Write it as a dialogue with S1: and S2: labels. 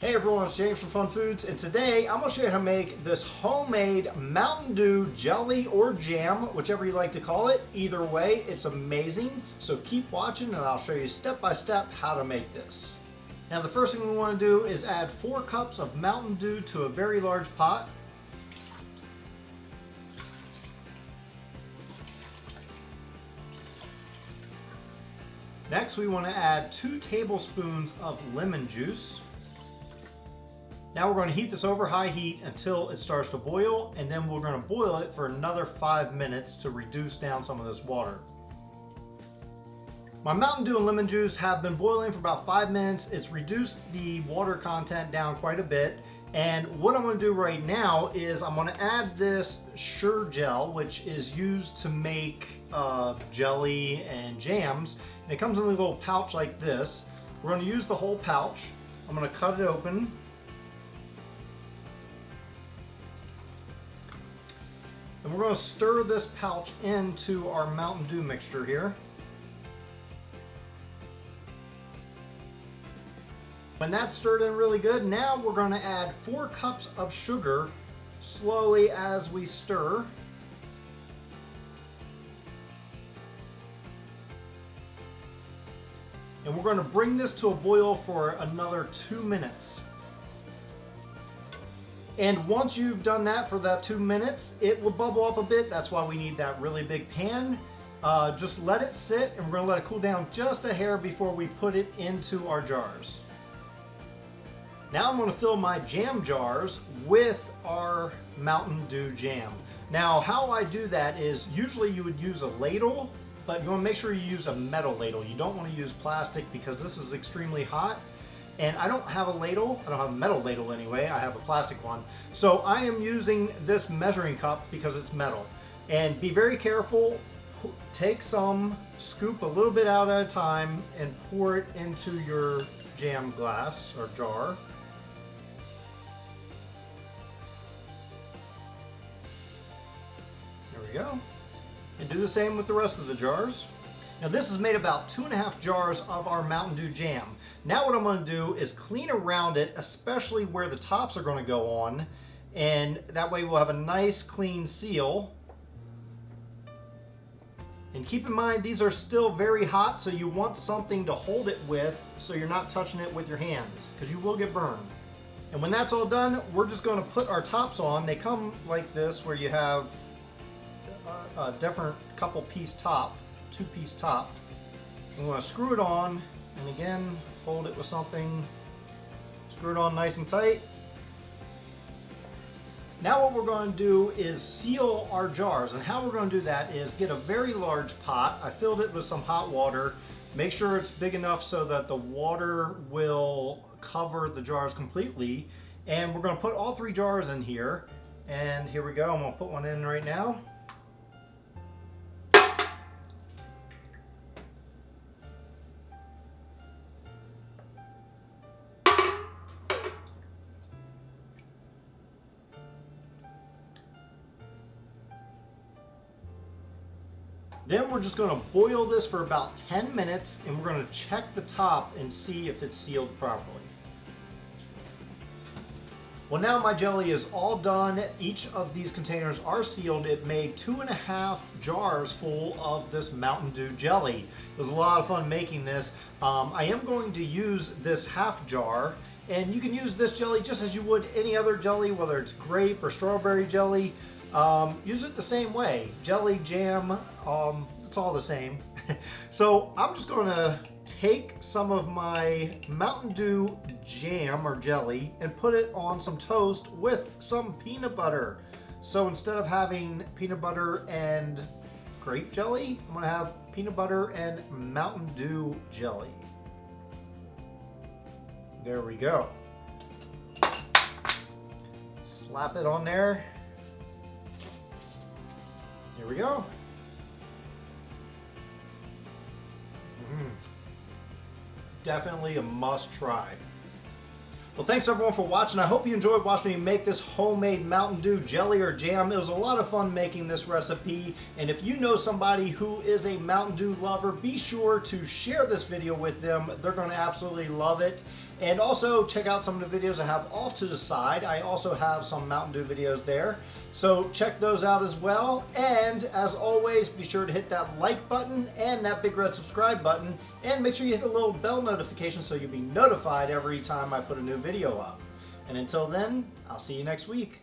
S1: Hey everyone, it's James from FunFoods, and today I'm going to show you how to make this homemade Mountain Dew jelly or jam, whichever you like to call it. Either way, it's amazing. So keep watching and I'll show you step by step how to make this. Now the first thing we want to do is add 4 cups of Mountain Dew to a very large pot. Next we want to add 2 tablespoons of lemon juice. Now we're going to heat this over high heat until it starts to boil, and then we're going to boil it for another 5 minutes to reduce down some of this water. My Mountain Dew and lemon juice have been boiling for about 5 minutes. It's reduced the water content down quite a bit. And what I'm going to do right now is I'm going to add this Sure Jel, which is used to make jelly and jams. And it comes in a little pouch like this. We're going to use the whole pouch. I'm going to cut it open. And we're going to stir this pouch into our Mountain Dew mixture here. When that's stirred in really good, now we're going to add 4 cups of sugar slowly as we stir. And we're going to bring this to a boil for another 2 minutes. And once you've done that for that 2 minutes, it will bubble up a bit. That's why we need that really big pan. Just let it sit, and we're going to let it cool down just a hair before we put it into our jars. Now I'm going to fill my jam jars with our Mountain Dew jam. Now how I do that is usually you would use a ladle, but you want to make sure you use a metal ladle. You don't want to use plastic because this is extremely hot. And I don't have a ladle, I don't have a metal ladle anyway, I have a plastic one. So I am using this measuring cup because it's metal. And be very careful, take some, scoop a little bit out at a time and pour it into your jam glass or jar. There we go. And do the same with the rest of the jars. Now this is made about 2.5 jars of our Mountain Dew jam. Now what I'm going to do is clean around it, especially where the tops are going to go on, and that way we'll have a nice clean seal. And keep in mind these are still very hot, so you want something to hold it with so you're not touching it with your hands, because you will get burned. And when that's all done, we're just going to put our tops on. They come like this where you have a different couple-piece top. 2-piece top. I'm going to screw it on, and again hold it with something, screw it on nice and tight. Now what we're going to do is seal our jars, and how we're going to do that is get a very large pot. I filled it with some hot water. Make sure it's big enough so that the water will cover the jars completely, and we're going to put all 3 jars in here. And here we go. I'm going to put one in right now. Then we're just going to boil this for about 10 minutes, and we're going to check the top and see if it's sealed properly. Well, now my jelly is all done. Each of these containers are sealed. It made 2.5 jars full of this Mountain Dew jelly. It was a lot of fun making this. I am going to use this half jar, and you can use this jelly just as you would any other jelly, whether it's grape or strawberry jelly. Use it the same way. Jelly, jam, it's all the same. So I'm just going to take some of my Mountain Dew jam or jelly and put it on some toast with some peanut butter. So instead of having peanut butter and grape jelly, I'm going to have peanut butter and Mountain Dew jelly. There we go. Slap it on there. Here we go. Definitely a must try. Well, thanks everyone for watching. I hope you enjoyed watching me make this homemade Mountain Dew jelly or jam. It was a lot of fun making this recipe. And if you know somebody who is a Mountain Dew lover, be sure to share this video with them. They're going to absolutely love it. And also check out some of the videos I have off to the side. I also have some Mountain Dew videos there. So check those out as well. And as always, be sure to hit that like button and that big red subscribe button. And make sure you hit the little bell notification so you'll be notified every time I put a new video up. And until then, I'll see you next week.